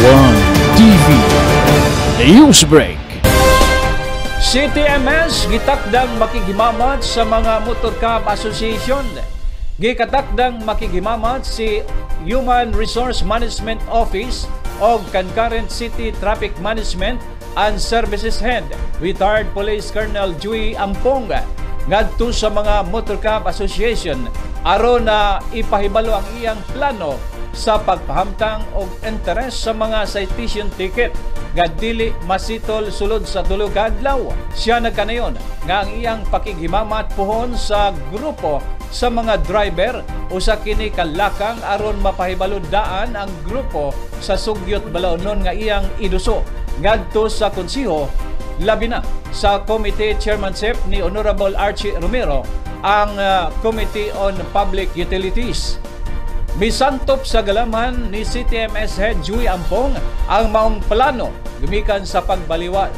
One TV News Break. CTMS gitakdang makigimamat sa mga Motorcab Association. Gikatakdang makigimamat si Human Resource Management Office o Concurrent City Traffic Management and Services Head, retired Police Colonel Joey Ampong, ngadto sa mga Motorcab Association aron na ipahibalo ang iyang plano sa pagpahamtang og interes sa mga citation ticket nga dili masitol sulod sa tulo ka adlaw. Siya nagkanayon nga ang iyang pakighimamat pohon sa grupo sa mga driver usa kini kalakang aron mapahibaludaan ang grupo sa sugyot balaonon nga iyang iduso ngadto sa konsiho, labi na sa committee chairmanship ni Honorable Archie Romero ang Committee on Public Utilities. Misantop sa galaman ni CTMS Head Joey Ampong ang maong plano gumikan sa pagbaliwala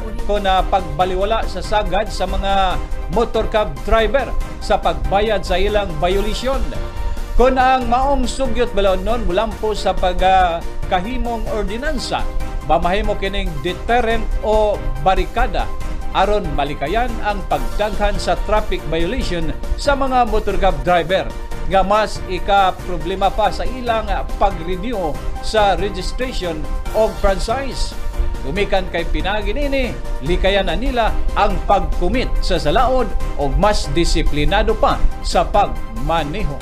sa sagad sa mga motorcab driver sa pagbayad sa ilang violation. Kung ang maong sugyot balaonon mulampo sa pagkahimong ordinansa, mamahimo kining deterrent o barikada aron malikayan ang pagdaghan sa traffic violation sa mga motorcab driver nga mas ika-problema pa sa ilang pag-renew sa registration o franchise. Gumikan kay pinagi nini, likayan na nila ang pag-commit sa salaod o mas disiplinado pa sa pagmaneho.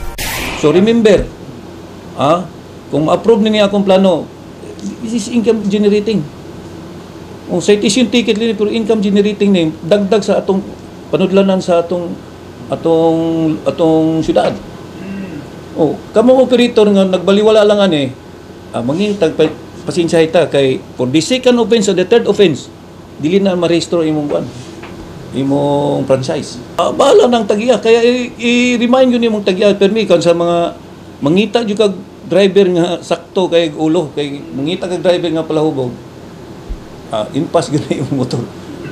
So remember, kung ma-approve niya akong plano, this is income generating. O citation ticket din pero income generating ni dagdag sa atong panudlanan sa atong syudad. Oh, kamo operator nga nagbaliwala lang ani, mangintag pasensya ta kay for the second offense or the third offense, dili na ma-restore imong franchise. Bahala nang tagiya kaya i-remind yun imong tagiya permi kan sa mga mangita jud kag driver nga sakto kay ulo kay mangita kag driver nga palahubog. Impas gyud imong motor.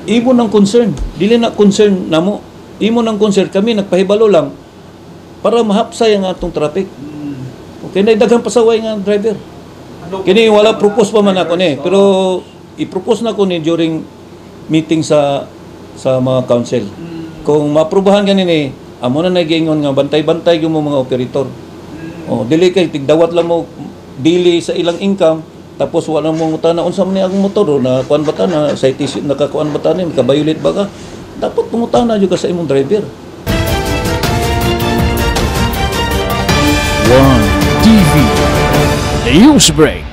Imo nang concern, dili na concern namo. Imo nang concern kami nagpahibalo lang para mahapsay ang atong traffic. Okay na daghang pasaway nga driver. Kini wala propose pa man ako ni, pero i-propose na ko ni during meeting sa mga council. Kung maaprubahan kanini, amo na nagingon nga bantay-bantay gyud mo mga operator. Dili kay tigdawat lang mo dili sa ilang income tapos wala mo ngutana unsa man ni ang motor na kuan bata na citation nakakuan bata ni ka-violate ba ka. Dapat pumutana jud ka sa imong driver. One TV News Break.